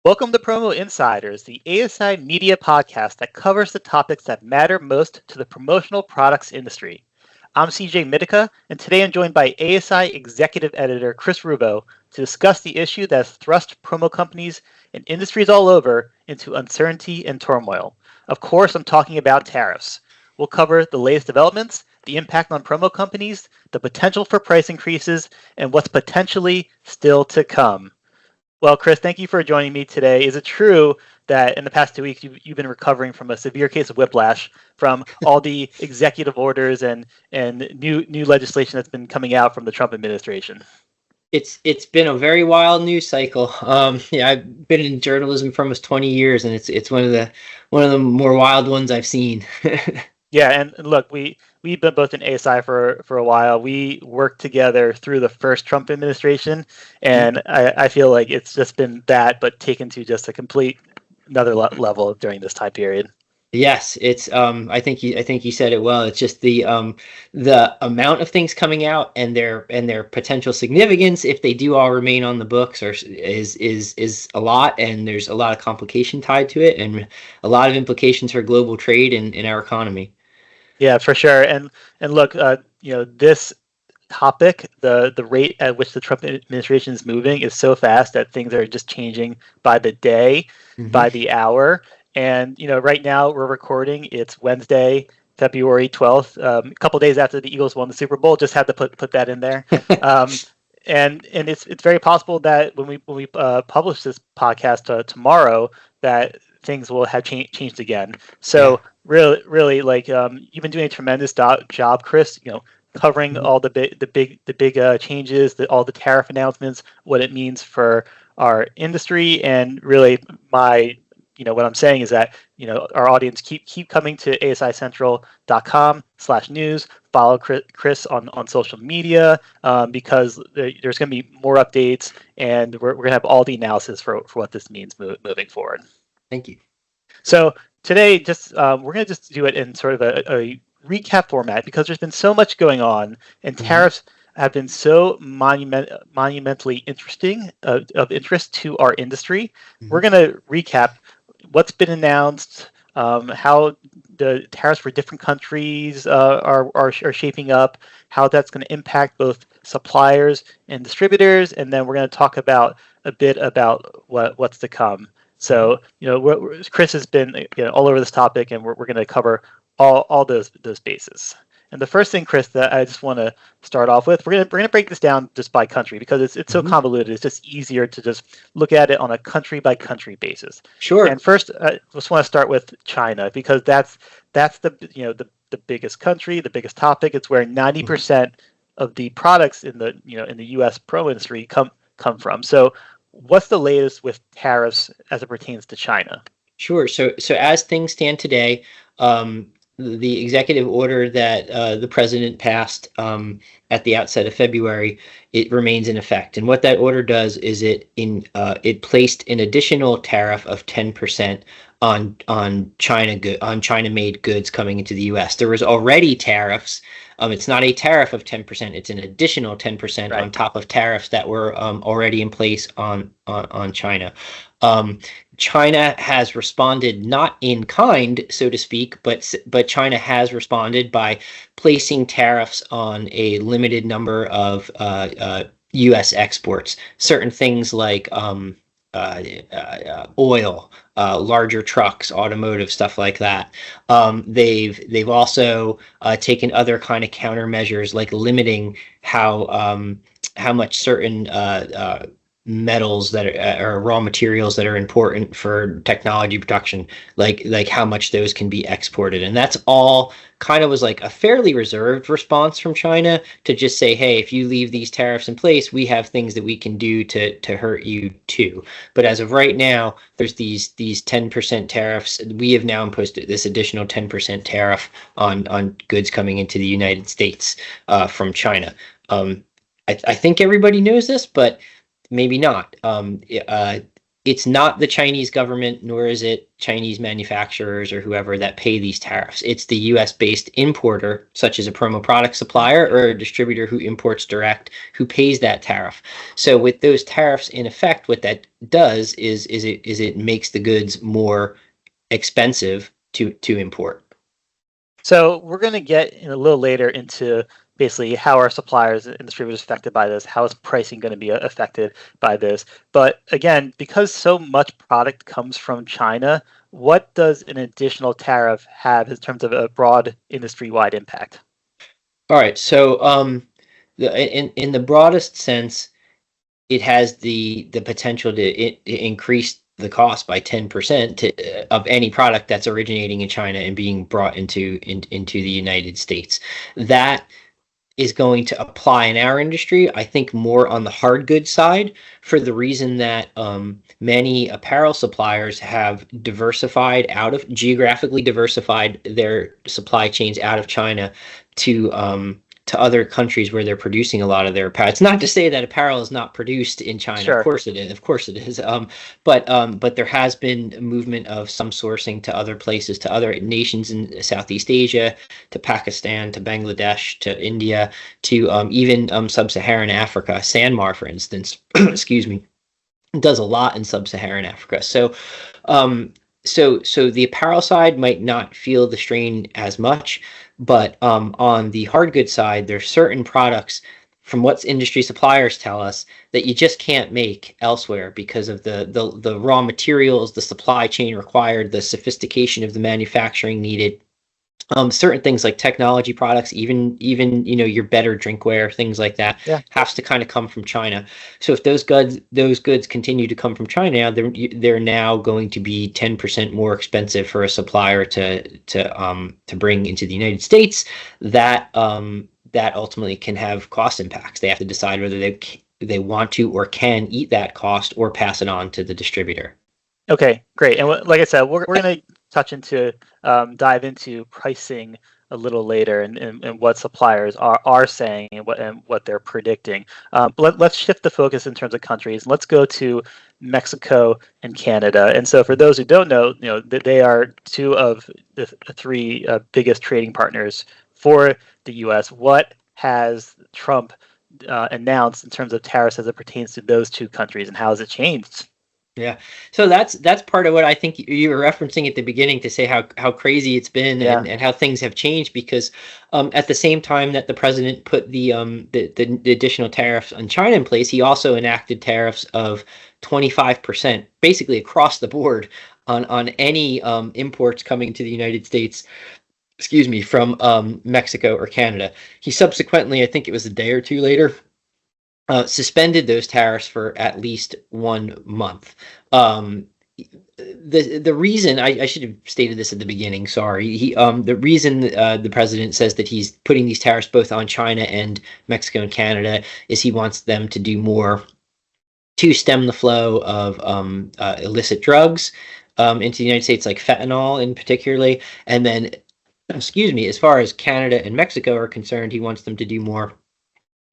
Welcome to Promo Insiders, the ASI media podcast that covers the topics that matter most to the promotional products industry. I'm C.J. Mittica, and today I'm joined by ASI Executive Editor Chris Ruvo to discuss the issue that has thrust promo companies and industries all over into uncertainty and turmoil. Of course, I'm talking about tariffs. We'll cover the latest developments, the impact on promo companies, the potential for price increases, and what's potentially still to come. Well, Chris, thank you for joining me today. Is it true that in the past 2 weeks you've been recovering from a severe case of whiplash from all the executive orders and new legislation that's been coming out from the Trump administration? It's been a very wild news cycle. I've been in journalism for almost 20 years, and it's one of the more wild ones I've seen. Yeah, and look, we've been both in ASI for a while. We worked together through the first Trump administration, and I feel like it's just been that, but taken to just a complete another level during this time period. Yes, it's I think you said it well. It's just the amount of things coming out and their potential significance if they do all remain on the books is a lot, and there's a lot of complication tied to it and a lot of implications for global trade and in our economy. Yeah, for sure. And look, this topic, the rate at which the Trump administration is moving is so fast that things are just changing by the day, by the hour. And right now we're recording. It's Wednesday, February 12th, a couple days after the Eagles won the Super Bowl. Just had to put that in there. And it's very possible that when we publish this podcast tomorrow, that things will have changed again. So really, like you've been doing a tremendous job, Chris. Covering all the big changes, all the tariff announcements, what it means for our industry, and really what I'm saying is that our audience keep coming to asicentral.com/news. Follow Chris on social media because there's going to be more updates, and we're going to have all the analysis for what this means moving forward. Thank you. So today, we're going to just do it in sort of a recap format because there's been so much going on, and tariffs have been so monumentally interesting of interest to our industry. We're going to recap what's been announced, how the tariffs for different countries are shaping up, how that's going to impact both suppliers and distributors, and then we're going to talk about a bit about what's to come. So, Chris has been all over this topic, and we're going to cover all those bases. And the first thing, Chris, that I just want to start off with, we're gonna break this down just by country because it's so convoluted. It's just easier to just look at it on a country by country basis. Sure. And first, I just want to start with China because that's the biggest country, the biggest topic. It's where 90% of the products in the U.S. pro industry come from. So, what's the latest with tariffs as it pertains to China? Sure. So as things stand today, the executive order that the president passed at the outset of February, it remains in effect. And what that order does is it placed an additional tariff of 10% on China-made goods coming into the U.S. There was already tariffs. It's not a tariff of 10%. It's an additional 10% on top of tariffs that were already in place on China. China has responded not in kind, so to speak, but China has responded by placing tariffs on a limited number of U.S. exports. Certain things like oil, larger trucks, automotive, stuff like that. They've also taken other kind of countermeasures, like limiting how much certain metals that are raw materials that are important for technology production, like how much those can be exported. And that's all kind of was like a fairly reserved response from China to just say, hey, if you leave these tariffs in place, we have things that we can do to hurt you too. But as of right now, there's these 10% tariffs. We have now imposed this additional 10% tariff on goods coming into the United States from China. I think everybody knows this, but maybe not. it's not the Chinese government, nor is it Chinese manufacturers or whoever that pay these tariffs. It's the US-based importer, such as a promo product supplier or a distributor who imports direct, who pays that tariff. So with those tariffs in effect, what that does is it makes the goods more expensive to import. So we're going to get a little later into basically how are suppliers and distributors affected by this? How is pricing going to be affected by this? But again, because so much product comes from China, what does an additional tariff have in terms of a broad industry-wide impact? All right, so in the broadest sense, it has the potential to increase the cost by 10% of any product that's originating in China and being brought into the United States. That is going to apply in our industry, I think, more on the hard goods side, for the reason that many apparel suppliers have geographically diversified their supply chains out of China to other countries where they're producing a lot of their apparel. It's not to say that apparel is not produced in China. Sure. Of course it is. Of course it is. But there has been a movement of some sourcing to other places, to other nations in Southeast Asia, to Pakistan, to Bangladesh, to India, to even sub-Saharan Africa. Sanmar, for instance, excuse me, does a lot in sub-Saharan Africa. So the apparel side might not feel the strain as much, but on the hard goods side, there's certain products, from what industry suppliers tell us, that you just can't make elsewhere because of the raw materials, the supply chain required, the sophistication of the manufacturing needed. Certain things like technology products, even your better drinkware, things like that, has to kind of come from China. So if those goods continue to come from China, they're now going to be 10% more expensive for a supplier to bring into the United States. That ultimately can have cost impacts. They have to decide whether they want to or can eat that cost or pass it on to the distributor. Okay, great. And like I said, we're going to dive into pricing a little later and what suppliers are saying and what they're predicting. Let's shift the focus in terms of countries. Let's go to Mexico and Canada. And so for those who don't know, they are two of the three biggest trading partners for the U.S. What has Trump announced in terms of tariffs as it pertains to those two countries, and how has it changed? Yeah, so that's part of what I think you were referencing at the beginning, to say how crazy it's been and how things have changed, because at the same time that the president put the additional tariffs on China in place, he also enacted tariffs of 25%, basically across the board, on any imports coming to the United States, excuse me, from Mexico or Canada. He subsequently, I think it was a day or two later, suspended those tariffs for at least 1 month. The reason, I should have stated this at the beginning, sorry. The reason the president says that he's putting these tariffs both on China and Mexico and Canada is he wants them to do more to stem the flow of illicit drugs into the United States, like fentanyl in particularly. And then, excuse me, as far as Canada and Mexico are concerned, he wants them to do more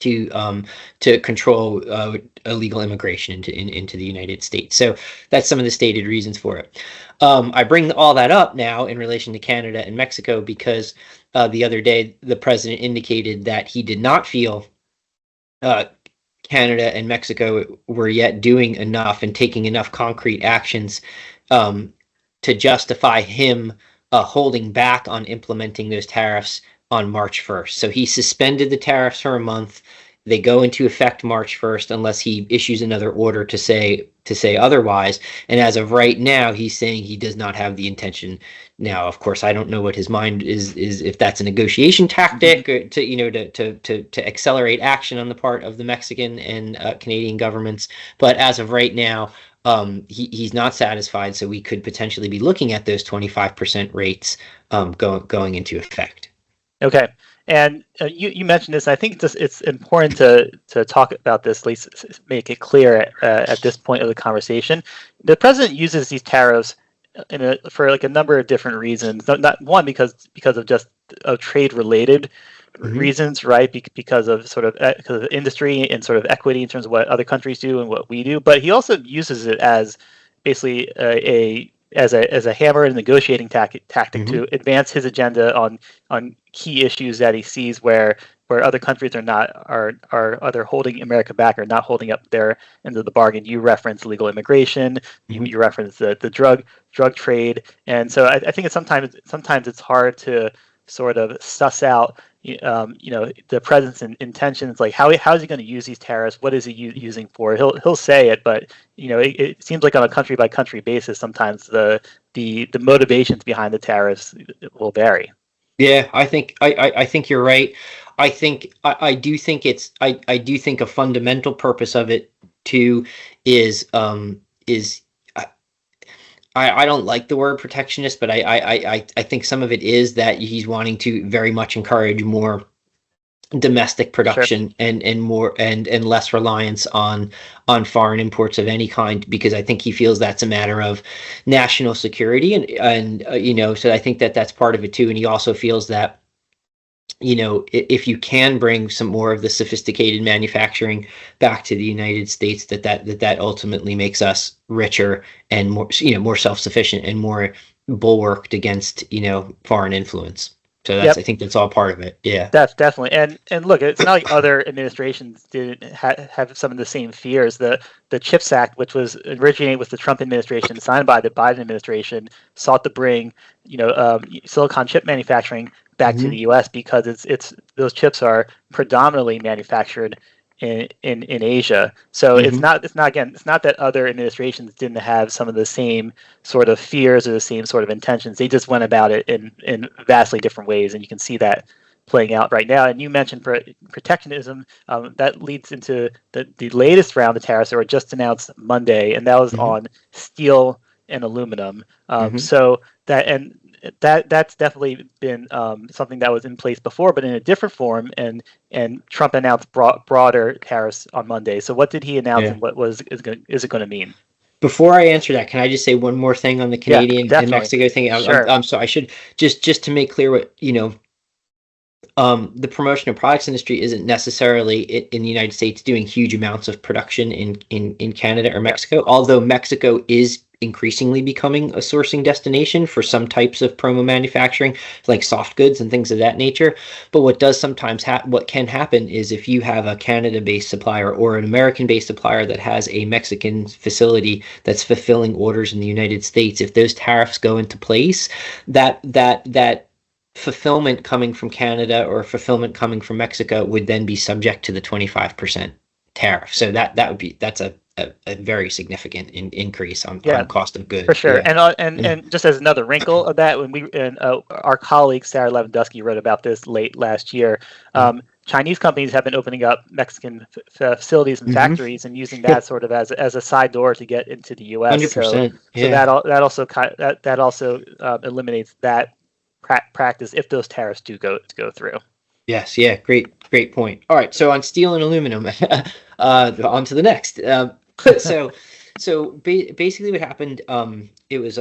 to control illegal immigration into the United States. So that's some of the stated reasons for it. I bring all that up now in relation to Canada and Mexico because the other day the president indicated that he did not feel Canada and Mexico were yet doing enough and taking enough concrete actions to justify him holding back on implementing those tariffs on March 1st. So he suspended the tariffs for a month. They go into effect March 1st unless he issues another order to say otherwise. And as of right now, he's saying he does not have the intention. Now, of course, I don't know what his mind is if that's a negotiation tactic or to accelerate action on the part of the Mexican and Canadian governments. But as of right now, he's not satisfied. So we could potentially be looking at those 25% rates going into effect. Okay, and you mentioned this. I think it's important to talk about this, at least make it clear at this point of the conversation. The president uses these tariffs for like a number of different reasons. Not one because of just trade related reasons, right? Because of industry and sort of equity in terms of what other countries do and what we do. But he also uses it as basically as a hammer and negotiating tactic to advance his agenda on key issues that he sees where other countries are either holding America back or not holding up their end of the bargain. You reference legal immigration, you reference the drug trade, and so I think it's sometimes it's hard to sort of suss out the president's intentions, like how is he going to use these tariffs? What is he using for? He'll say it, but it seems like on a country by country basis, sometimes the motivations behind the tariffs will vary. Yeah, I think you're right. I do think a fundamental purpose of it too is I don't like the word protectionist, but I think some of it is that he's wanting to very much encourage more domestic production. Sure. and more and less reliance on foreign imports of any kind, because I think he feels that's a matter of national security, and so I think that's part of it too. And he also feels that if you can bring some more of the sophisticated manufacturing back to the United States, that ultimately makes us richer and more self-sufficient and more bulwarked against foreign influence. So I think that's all part of it. Yeah, that's definitely. And look, it's not like other administrations didn't have some of the same fears. The CHIPS Act, which was originated with the Trump administration, signed by the Biden administration, sought to bring silicon chip manufacturing back to the U.S. because it's those chips are predominantly manufactured in Asia. So it's not that other administrations didn't have some of the same sort of fears or the same sort of intentions. They just went about it in vastly different ways, and you can see that playing out right now. And you mentioned protectionism. That leads into the latest round of tariffs that were just announced Monday, and that was on steel and aluminum. So that's definitely been something that was in place before, but in a different form. And Trump announced broader tariffs on Monday. So what did he announce, and what is it going to mean? Before I answer that, can I just say one more thing on the Canadian and Mexico thing? I'm sorry. I should just to make clear what the promotion of products industry isn't necessarily in the United States doing huge amounts of production in Canada or Mexico, although Mexico is increasingly becoming a sourcing destination for some types of promo manufacturing, like soft goods and things of that nature. But what does sometimes what can happen is if you have a Canada-based supplier or an American-based supplier that has a Mexican facility that's fulfilling orders in the United States, if those tariffs go into place, that fulfillment coming from Canada or fulfillment coming from Mexico would then be subject to the 25% tariff. So that's a very significant increase on cost of goods. For sure. Yeah. And just as another wrinkle of that, when our colleague Sarah Lewandowski wrote about this late last year, Chinese companies have been opening up Mexican facilities and factories and using that sort of as a side door to get into the U.S. 100%. So that also eliminates that practice if those tariffs do go through. Yes, yeah, great point. All right, so on steel and aluminum, on to the next. So basically what happened, it was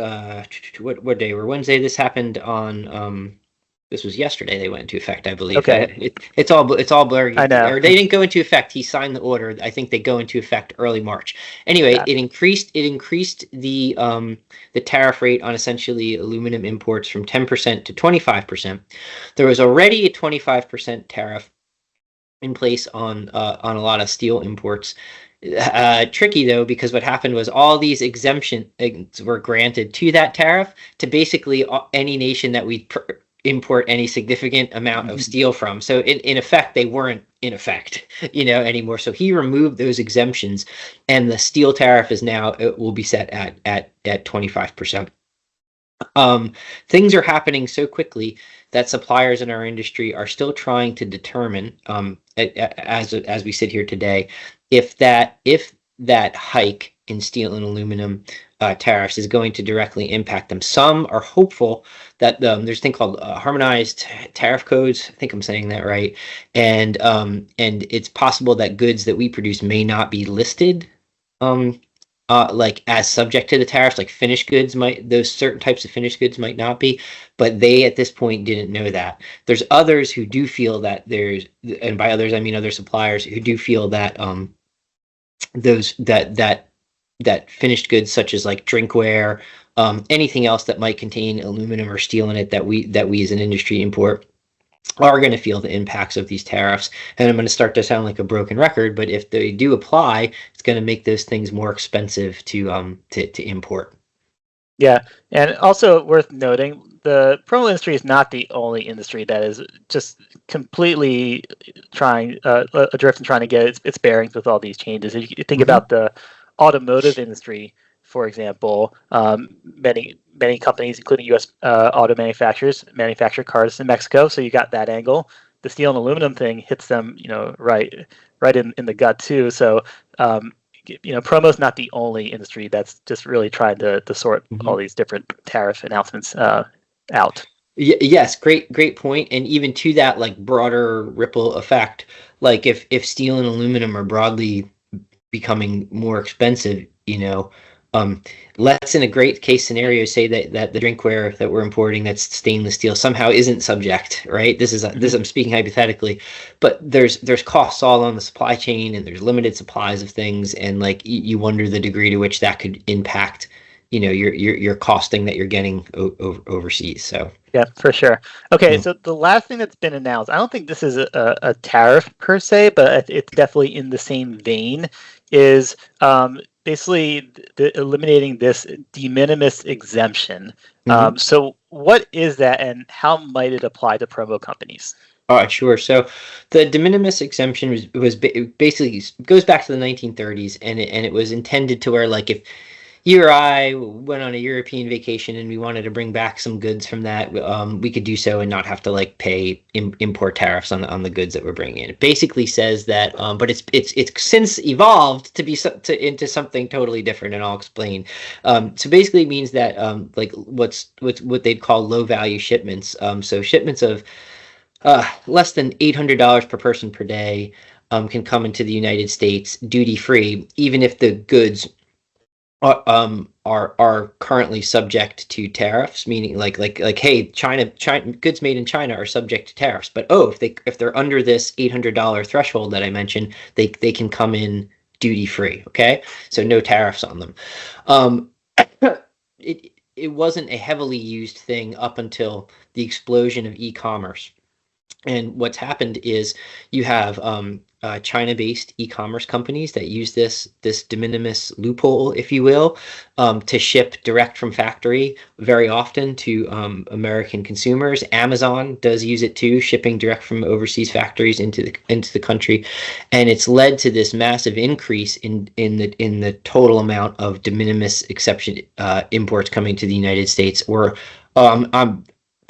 what day? Or Wednesday. This happened on this was yesterday. They went into effect, I believe. Okay. It's all blurry. I know. Or they didn't go into effect. He signed the order. I think they go into effect early March. Anyway, it increased the tariff rate on essentially aluminum imports from 10% to 25%. There was already a 25% tariff in place on a lot of steel imports. Tricky though, because what happened was all these exemptions were granted to that tariff to basically any nation that we import any significant amount of steel from. So in effect, they weren't in effect, anymore. So he removed those exemptions, and the steel tariff is now, it will be set at 25%. Things are happening so quickly that suppliers in our industry are still trying to determine, as we sit here today, if that hike in steel and aluminum tariffs is going to directly impact them. Some are hopeful that there's a thing called harmonized tariff codes. I think I'm saying that right. And it's possible that goods that we produce may not be listed like as subject to the tariffs, like finished goods those certain types of finished goods might not be, but they at this point didn't know that. There's others who do feel that and by others I mean other suppliers who do feel that that that finished goods such as like drinkware, anything else that might contain aluminum or steel in it that we as an industry import are going to feel the impacts of these tariffs. And I'm going to start to sound like a broken record, but if they do apply, it's going to make those things more expensive to import. Yeah, and also worth noting, the promo industry is not the only industry that is just completely trying adrift and trying to get its bearings with all these changes. If you think about the automotive industry, for example, many companies, including U.S. Auto manufacturers, manufacture cars in Mexico, so you got that angle. The steel and aluminum thing hits them, right in the gut too. So promo's not the only industry that's just really trying to sort all these different tariff announcements out. Yes, great point. And even to that, like broader ripple effect, like if steel and aluminum are broadly becoming more expensive, let's in a great case scenario say that the drinkware that we're importing that's stainless steel somehow isn't subject, right? This I'm speaking hypothetically, but there's costs all on the supply chain and there's limited supplies of things, and like you wonder the degree to which that could impact your costing that you're getting overseas. So yeah, for sure. Okay, so the last thing that's been announced, I don't think this is a tariff per se, but it's definitely in the same vein, is basically eliminating this de minimis exemption. So what is that, and how might it apply to promo companies? All right, sure. So the de minimis exemption was basically goes back to the 1930s, and it was intended to where, like, if you or I went on a European vacation and we wanted to bring back some goods from that, we could do so and not have to like pay import tariffs on the goods that we're bringing in. It basically says that, but it's since evolved to be into something totally different, and I'll explain. So basically, it means that like what they'd call low value shipments. So shipments of less than $800 per person per day can come into the United States duty free, even if the goods are currently subject to tariffs, meaning like hey, China goods made in China are subject to tariffs, but if they're under this $800 threshold that I mentioned, they can come in duty free. Okay, so no tariffs on them. It wasn't a heavily used thing up until the explosion of e-commerce. And what's happened is you have China-based e-commerce companies that use this de minimis loophole, if you will, to ship direct from factory very often to American consumers. Amazon does use it too, shipping direct from overseas factories into the country, and it's led to this massive increase in the total amount of de minimis exception imports coming to the United States. Or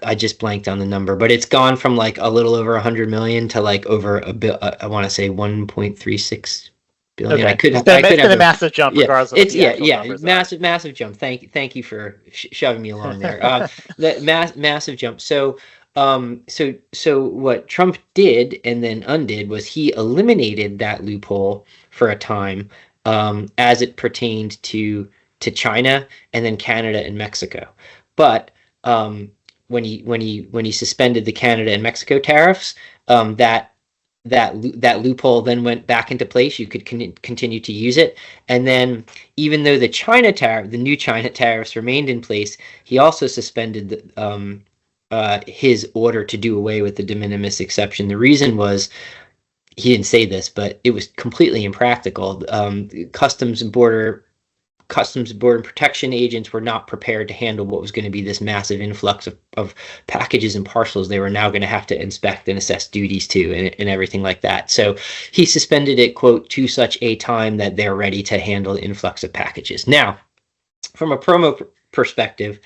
I just blanked on the number, but it's gone from like a little over 100 million to like over I want to say 1.36 billion. Okay. I could it's have been a massive jump, regardless of the actual numbers. Massive jump. Thank you for shoving me along there. That massive jump. So what Trump did and then undid was he eliminated that loophole for a time, as it pertained to China and then Canada and Mexico, but when he suspended the Canada and Mexico tariffs, that loophole then went back into place. You could continue to use it, and then even though the new China tariffs remained in place, he also suspended his order to do away with the de minimis exception. The reason was, he didn't say this, but it was completely impractical. Customs and Border Protection agents were not prepared to handle what was going to be this massive influx of packages and parcels they were now going to have to inspect and assess duties to, and everything like that. So he suspended it, quote, to such a time that they're ready to handle the influx of packages. Now, from a promo perspective,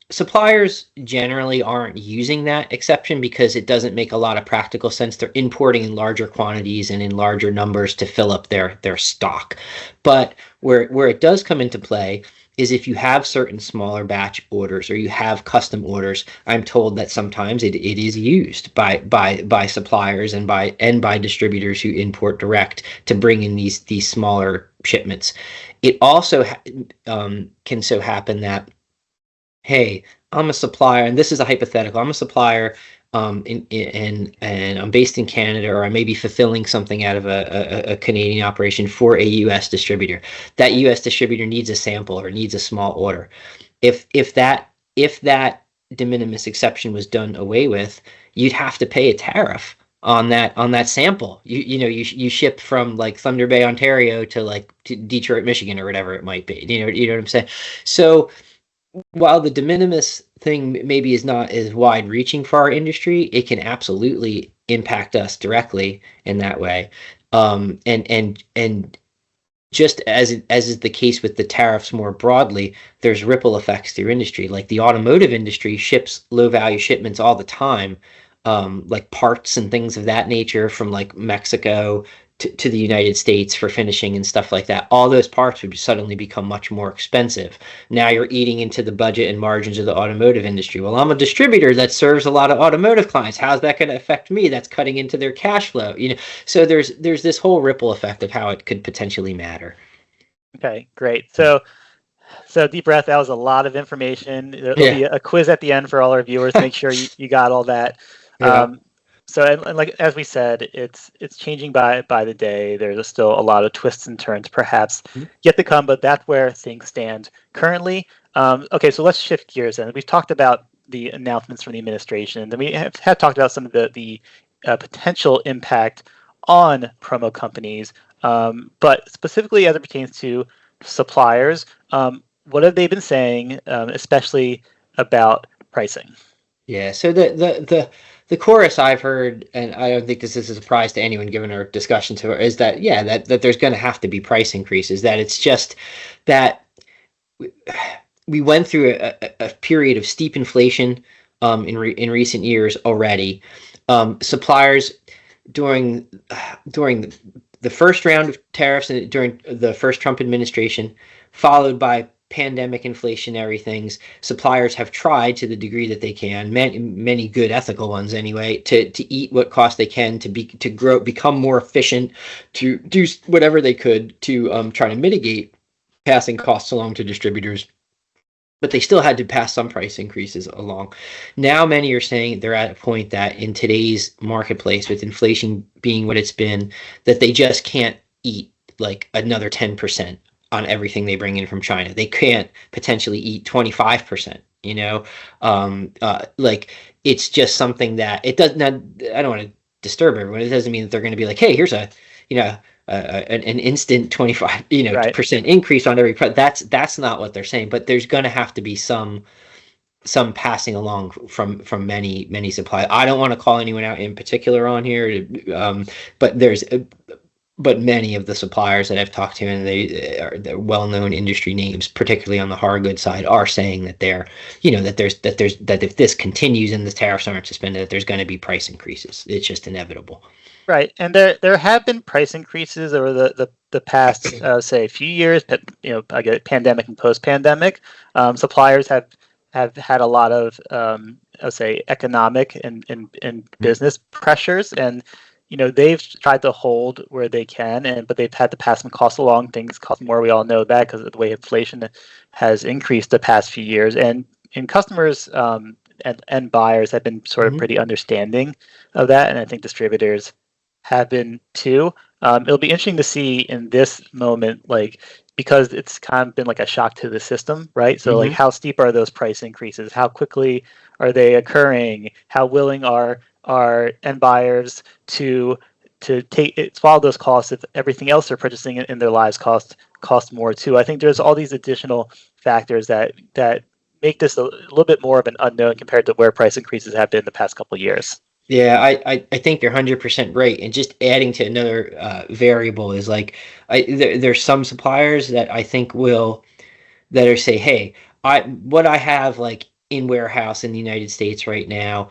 suppliers generally aren't using that exception because it doesn't make a lot of practical sense. They're importing in larger quantities and in larger numbers to fill up their stock. But where it does come into play is if you have certain smaller batch orders or you have custom orders. I'm told that sometimes it is used by suppliers and by distributors who import direct to bring in these smaller shipments. It also can so happen that, hey, I'm a supplier, and this is a hypothetical. I'm a supplier. and I'm based in Canada, or I may be fulfilling something out of a Canadian operation for a U.S. distributor. That U.S. distributor needs a sample or needs a small order. If that de minimis exception was done away with, you'd have to pay a tariff on that sample. You ship from like Thunder Bay, Ontario to Detroit, Michigan, or whatever it might be. You know what I'm saying? So while the de minimis thing maybe is not as wide reaching for our industry, it can absolutely impact us directly in that way. And just as is the case with the tariffs more broadly, there's ripple effects through industry. Like the automotive industry ships low value shipments all the time, like parts and things of that nature from like Mexico to the United States for finishing and stuff like that. All those parts would suddenly become much more expensive. Now you're eating into the budget and margins of the automotive industry. Well, I'm a distributor that serves a lot of automotive clients. How's that going to affect me? That's cutting into their cash flow. So there's this whole ripple effect of how it could potentially matter. Okay, great. So deep breath. That was a lot of information. There'll be a quiz at the end for all our viewers. Make sure you got all that. Yeah. So and like as we said, it's changing by the day. There's still a lot of twists and turns, perhaps yet to come, but that's where things stand currently. Okay, so let's shift gears. And we've talked about the announcements from the administration, and we have talked about some of the potential impact on promo companies, but specifically as it pertains to suppliers. What have they been saying, especially about pricing? Yeah. So the chorus I've heard, and I don't think this is a surprise to anyone given our discussion to her, is that that there's going to have to be price increases. That it's just that we went through a period of steep inflation in recent years already. Suppliers during the first round of tariffs and during the first Trump administration, followed by pandemic inflationary things, suppliers have tried to the degree that they can, many good ethical ones anyway, to eat what cost they can, to grow, become more efficient, to do whatever they could to try to mitigate passing costs along to distributors. But they still had to pass some price increases along. Now many are saying they're at a point that in today's marketplace, with inflation being what it's been, that they just can't eat like another 10% on everything they bring in from China. They can't potentially eat 25%, like it's just something that it does not, I don't want to disturb everyone. It doesn't mean that they're going to be like, hey, here's an instant 25, Right. percent increase on every price. That's not what they're saying, but there's going to have to be some passing along from many suppliers. I don't want to call anyone out in particular on here, but many of the suppliers that I've talked to, and they're well-known industry names, particularly on the hard goods side, are saying that that if this continues and the tariffs aren't suspended, that there's going to be price increases. It's just inevitable. Right, and there have been price increases over the past say few years. I get pandemic and post-pandemic. Suppliers have had a lot of say economic and business pressures, and they've tried to hold where they can, but they've had to pass some costs along. Things cost more. We all know that because of the way inflation has increased the past few years, and customers and buyers have been sort of pretty understanding of that, and I think distributors have been too. It'll be interesting to see in this moment, because it's kind of been like a shock to the system, right? So how steep are those price increases? How quickly are they occurring? How willing are end buyers to swallow those costs if everything else they're purchasing in their lives cost more too? I think there's all these additional factors that make this a little bit more of an unknown compared to where price increases have been the past couple of years. Yeah, I think you're 100% right. And just adding to another variable is there's some suppliers that I think that are say, hey, what I have in warehouse in the United States right now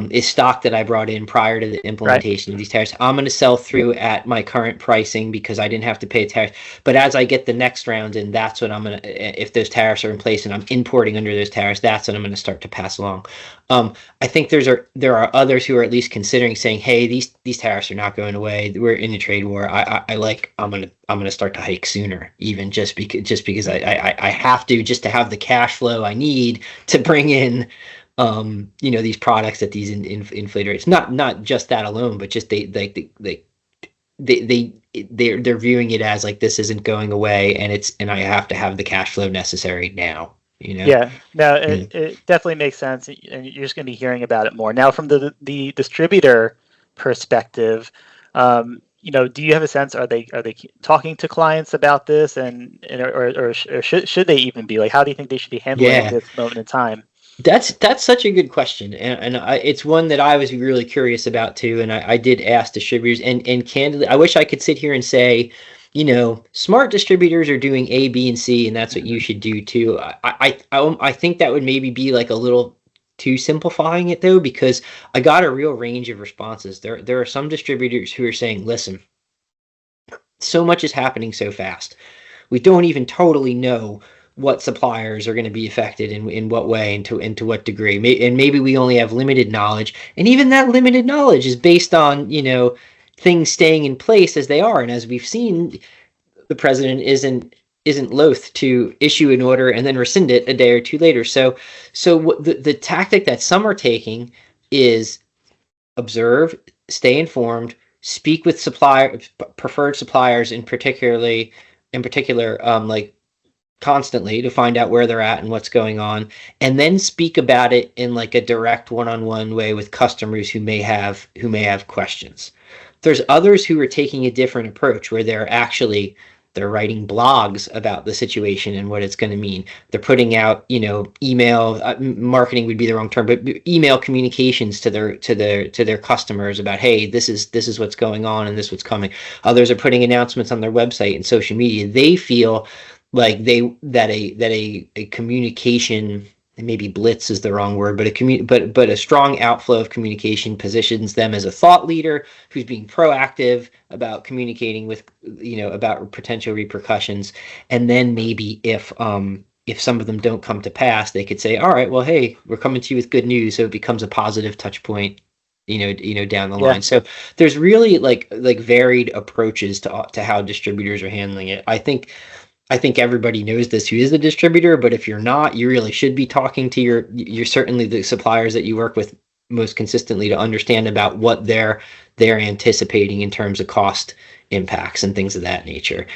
is stock that I brought in prior to the implementation of these tariffs. I'm going to sell through at my current pricing because I didn't have to pay a tariff. But as I get the next round in, that's what I'm going to, if those tariffs are in place and I'm importing under those tariffs, that's what I'm going to start to pass along. I think there are others who are at least considering saying, hey, these tariffs are not going away. We're in a trade war. I'm going to start to hike sooner, even just because I have to, just to have the cash flow I need to bring in these products at these inflated rates. Not just that alone, but just they're viewing it as like this isn't going away, and I have to have the cash flow necessary now. Yeah, no, Yeah. it definitely makes sense, and you're just going to be hearing about it more now from the distributor perspective. Do you have a sense? Are they talking to clients about this, or should they even be like? How do you think they should be handling Yeah. this moment in time? That's such a good question, and it's one that I was really curious about too. And I did ask distributors, and candidly, I wish I could sit here and say, smart distributors are doing A, B, and C, and that's what you should do too. I think that would maybe be like a little too simplifying it though, because I got a real range of responses. There are some distributors who are saying, listen, so much is happening so fast. We don't even totally know what suppliers are going to be affected in what way and to what degree. And maybe we only have limited knowledge. And even that limited knowledge is based on, things staying in place as they are. And as we've seen, the president isn't loath to issue an order and then rescind it a day or two later. So the tactic that some are taking is observe, stay informed, speak with preferred suppliers in particular, like constantly to find out where they're at and what's going on, and then speak about it in like a direct one-on-one way with customers who may have questions. There's others who are taking a different approach where they're writing blogs about the situation and what it's going to mean. They're putting out, email marketing would be the wrong term, but email communications to their customers about, hey, this is what's going on and this is what's coming. Others are putting announcements on their website and social media. They feel like a communication, and maybe blitz is the wrong word, but a strong outflow of communication positions them as a thought leader who's being proactive about communicating with, about potential repercussions. And then maybe if some of them don't come to pass, they could say, all right, well, hey, we're coming to you with good news. So it becomes a positive touch point, down the line. So there's really like varied approaches to how distributors are handling it. I think everybody knows this who is a distributor, but if you're not, you really should be talking to you're certainly the suppliers that you work with most consistently to understand about what they're anticipating in terms of cost impacts and things of that nature.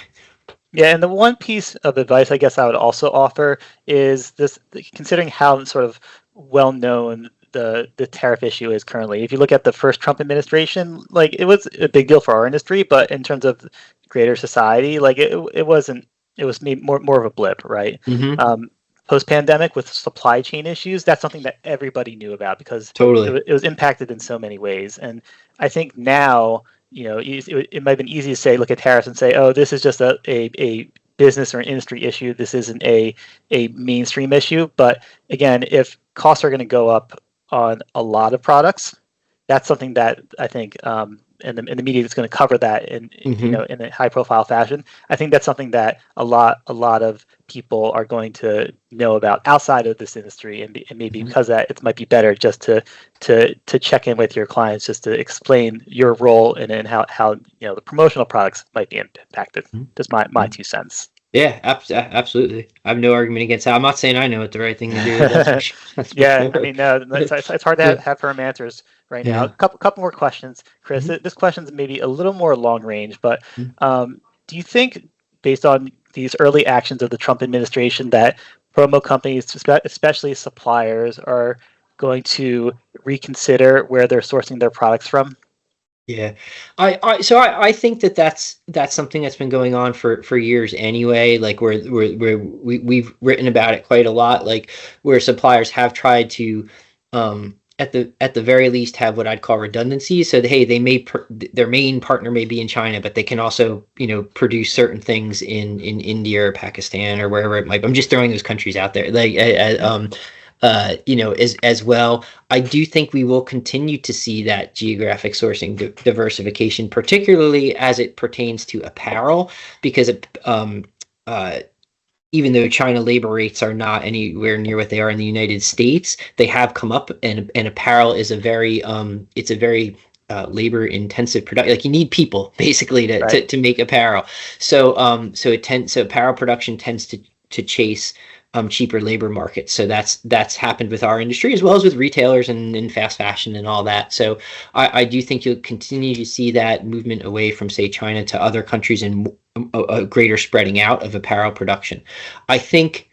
Yeah, and the one piece of advice I guess I would also offer is this: considering how sort of well known the tariff issue is currently. If you look at the first Trump administration, like it was a big deal for our industry, but in terms of greater society, like it wasn't. It was more of a blip, right? Mm-hmm. Post-pandemic with supply chain issues, that's something that everybody knew about because Totally. it was impacted in so many ways. And I think now, it might have been easy to say, look at tariffs and say, oh, this is just a business or an industry issue. This isn't a mainstream issue. But again, if costs are going to go up on a lot of products, that's something that I think and the media is going to cover that in in a high profile fashion. I think that's something that a lot of people are going to know about outside of this industry, and maybe because of that, it might be better just to check in with your clients, just to explain your role and how the promotional products might be impacted. Just my 2 cents. Yeah, absolutely. I have no argument against that. I'm not saying I know what the right thing to do is. That's for Yeah, sure. I mean, no, it's hard to have firm answers right now. Yeah. Couple more questions, Chris. This question's maybe a little more long range, but do you think, based on these early actions of the Trump administration, that promo companies, especially suppliers, are going to reconsider where they're sourcing their products from? Yeah, I think that's something that's been going on for years anyway. Like we've written about it quite a lot. Like where suppliers have tried to, at the very least, have what I'd call redundancy. So hey, they may their main partner may be in China, but they can also produce certain things in India or Pakistan or wherever it might be. I'm just throwing those countries out there. Like as well. I do think we will continue to see that geographic sourcing diversification, particularly as it pertains to apparel, because even though China labor rates are not anywhere near what they are in the United States, they have come up, and apparel is a very labor intensive production. Like you need people basically to make apparel. So apparel production tends to chase cheaper labor markets. So that's happened with our industry as well as with retailers and fast fashion and all that. So I do think you'll continue to see that movement away from, say, China to other countries and a greater spreading out of apparel production. I think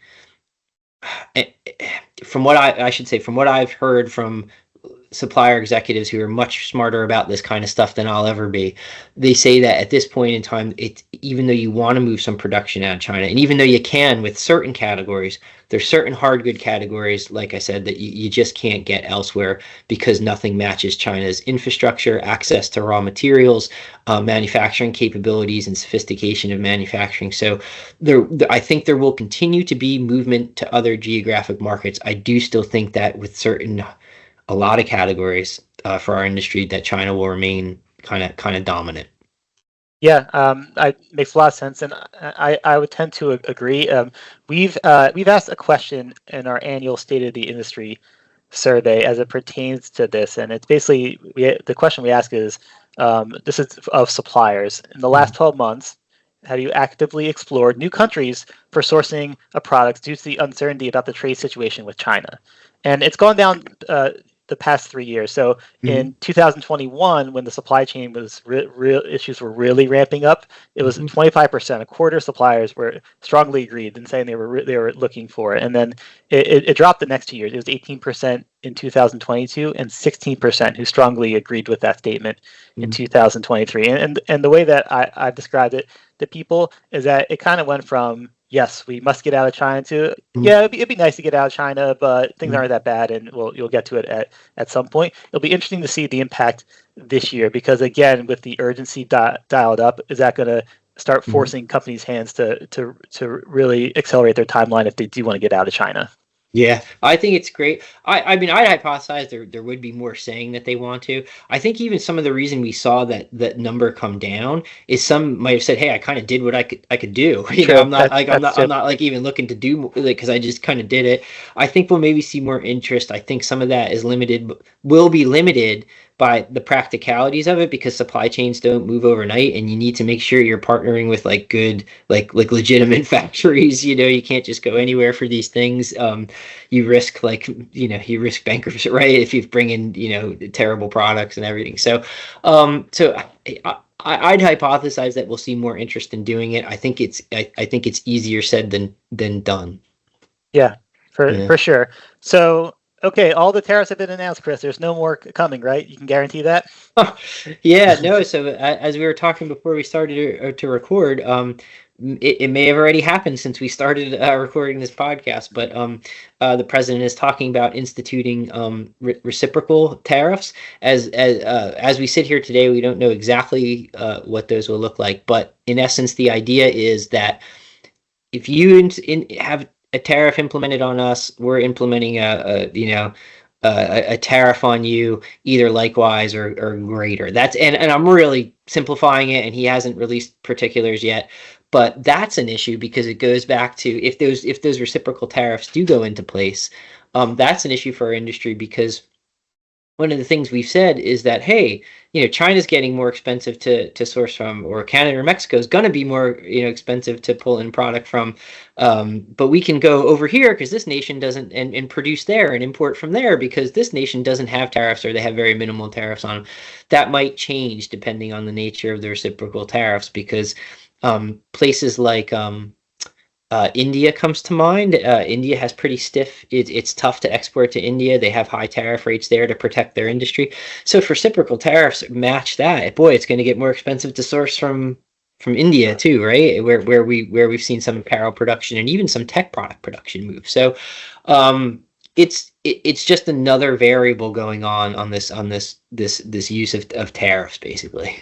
from what I should say, from what I've heard from supplier executives who are much smarter about this kind of stuff than I'll ever be, they say that at this point in time, it, even though you want to move some production out of China, and even though you can with certain categories, there's certain hard good categories, like I said, that you just can't get elsewhere because nothing matches China's infrastructure, access to raw materials, manufacturing capabilities, and sophistication of manufacturing. So I think there will continue to be movement to other geographic markets. I do still think that with a lot of categories for our industry, that China will remain kind of dominant. Yeah, makes a lot of sense, and I would tend to agree. We've asked a question in our annual State of the Industry survey as it pertains to this, and it's basically the question we ask is, this is of suppliers. In the last 12 months, have you actively explored new countries for sourcing of products due to the uncertainty about the trade situation with China? And it's gone down the past 3 years. So in 2021, when the supply chain was real issues were really ramping up, it was 25%. A quarter of suppliers were strongly agreed in saying they were looking for it. And then it dropped the next 2 years. It was 18% in 2022 and 16% who strongly agreed with that statement in 2023. And the way that I've described it to people is that it kind of went from, yes, we must get out of China to, yeah, it'd be nice to get out of China, but things aren't that bad, and you'll get to it at some point. It'll be interesting to see the impact this year because, again, with the urgency dialed up, is that going to start forcing companies' hands to really accelerate their timeline if they do want to get out of China? Yeah, I think it's great. I mean, I'd hypothesize there would be more saying that they want to. I think even some of the reason we saw that number come down is some might have said, "Hey, I kind of did what I could do." You know, I'm not like even looking to do because I just kind of did it. I think we'll maybe see more interest. I think some of that is limited, will be limited by the practicalities of it because supply chains don't move overnight, and you need to make sure you're partnering with like good, like legitimate factories. You know, you can't just go anywhere for these things. You risk you risk bankruptcy, right? If you bring in terrible products and everything. So I'd hypothesize that we'll see more interest in doing it. I think it's easier said than done. Yeah, for sure. So. Okay, all the tariffs have been announced, Chris. There's no more coming, right? You can guarantee that? Yeah, no. So as we were talking before we started to record, it may have already happened since we started recording this podcast, but the president is talking about instituting reciprocal tariffs. As we sit here today, we don't know exactly what those will look like, but in essence, the idea is that if you have a tariff implemented on us, we're implementing a tariff on you, either likewise or greater. That's and I'm really simplifying it, and he hasn't released particulars yet, but that's an issue because it goes back to if those reciprocal tariffs do go into place, that's an issue for our industry because one of the things we've said is that, hey, China's getting more expensive to source from, or Canada or Mexico is going to be more, expensive to pull in product from. But we can go over here because this nation doesn't, and produce there and import from there because this nation doesn't have tariffs or they have very minimal tariffs on them. That might change depending on the nature of the reciprocal tariffs because places like India comes to mind. India has pretty stiff. It's tough to export to India. They have high tariff rates there to protect their industry. So if reciprocal tariffs match that, boy, it's going to get more expensive to source from India too, right? Where we've seen some apparel production and even some tech product production move. So it's just another variable going on this use of tariffs basically.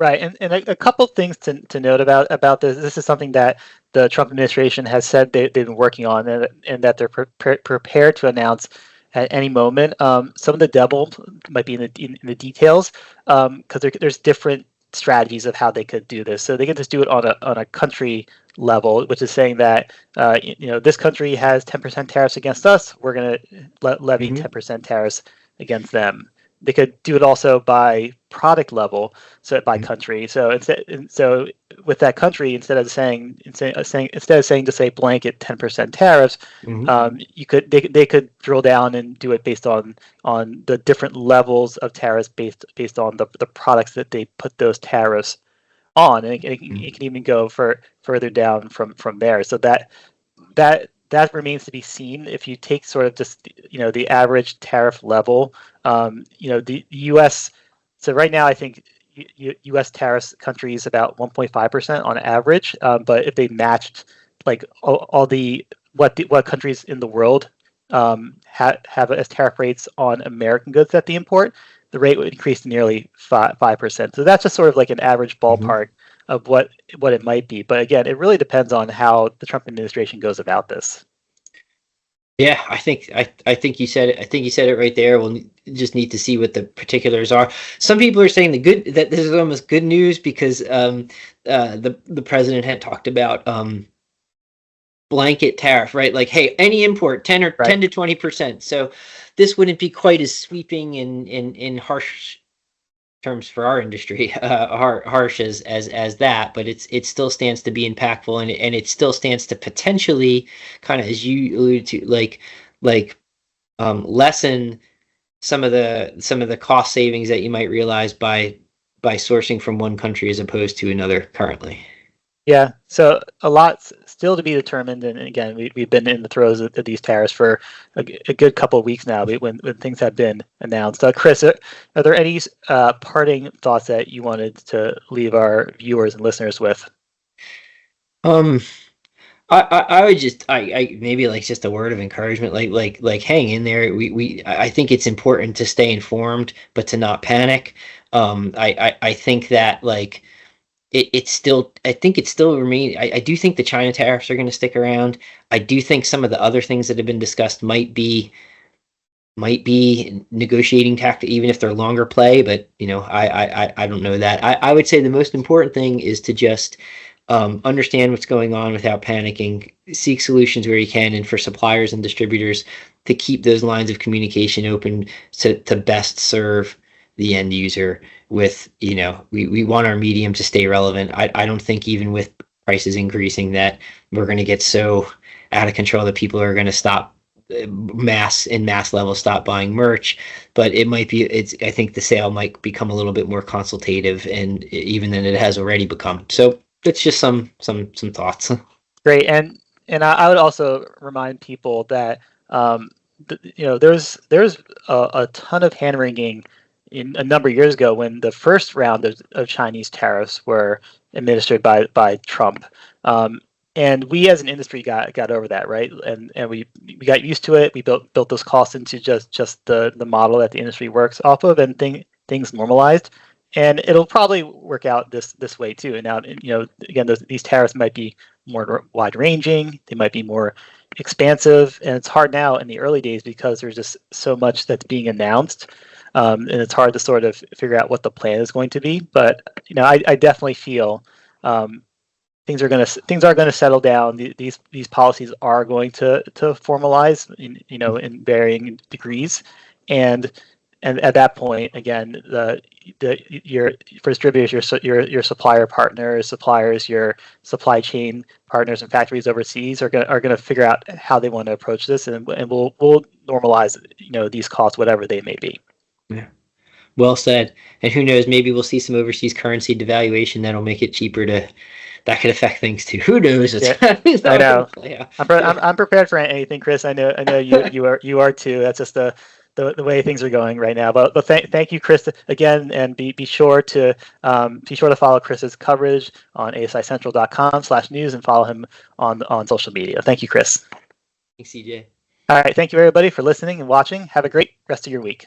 Right, and a couple things to note about this. This is something that the Trump administration has said they've been working on, and that they're prepared to announce at any moment. Some of the devil might be in the details, because there's different strategies of how they could do this. So they can just do it on a country level, which is saying that this country has 10% tariffs against us. We're going to levy 10% tariffs against them. they could do it also by product level, so by country. So with that country, instead of saying to say blanket 10% tariffs, they could drill down and do it based on the different levels of tariffs based on the products that they put those tariffs on, and it can even go further down from there. So that remains to be seen. If you take sort of just the average tariff level, the U.S. So right now, I think U.S. tariffs countries about 1.5% on average. But if they matched like all the what countries in the world have as tariff rates on American goods that they import, the rate would increase to nearly 5%. So that's just sort of like an average ballpark of what it might be. But again, it really depends on how the Trump administration goes about this. Yeah, I think you said it. I think you said it right there. We'll just need to see what the particulars are. Some people are saying that this is almost good news because the president had talked about blanket tariff, right? Like, hey, any import 10 to 20%. So this wouldn't be quite as sweeping in harsh terms for our industry, harsh as that, but it still stands to be impactful, and it still stands to potentially kind of, as you alluded to, like lessen some of the cost savings that you might realize by sourcing from one country as opposed to another currently. Yeah, so a lot still to be determined, and again, we've been in the throes of these tariffs for a good couple of weeks now when things have been announced. Chris, are there any parting thoughts that you wanted to leave our viewers and listeners with? I would just maybe like just a word of encouragement, like hang in there. I think it's important to stay informed, but to not panic. I think that like it still, I think it still remains. I do think the China tariffs are going to stick around. I do think some of the other things that have been discussed might be negotiating tactic, even if they're longer play. But I don't know that. I would say the most important thing is to just understand what's going on without panicking, seek solutions where you can, and for suppliers and distributors to keep those lines of communication open to best serve the end user with, we want our medium to stay relevant. I don't think even with prices increasing that we're going to get so out of control that people are going to stop mass level stop buying merch, but I think the sale might become a little bit more consultative, and even than it has already become. So that's just some thoughts. Great, and I would also remind people that there's a ton of hand wringing in a number of years ago when the first round of Chinese tariffs were administered by Trump, and we as an industry got over that, right? And we got used to it. We built those costs into just the model that the industry works off of, and things normalized. And it'll probably work out this way too. And now, again, these tariffs might be more wide-ranging. They might be more expansive, and it's hard now in the early days because there's just so much that's being announced, and it's hard to sort of figure out what the plan is going to be. But I definitely feel things are going to settle down. These policies are going to formalize, in varying degrees, and at that point, again, for distributors, your supplier partners, your supply chain partners and factories overseas are going to figure out how they want to approach this, and we'll normalize these costs, whatever they may be. Yeah, well said. And who knows? Maybe we'll see some overseas currency devaluation that'll make it cheaper that could affect things too. Who knows? Yeah, I know. Yeah. I'm prepared for anything, Chris. I know you are too. That's just the way things are going right now. But thank you, Chris, again, and be sure to follow Chris's coverage on asicentral.com/news and follow him on social media. Thank you, Chris. Thanks, CJ. All right, thank you everybody for listening and watching. Have a great rest of your week.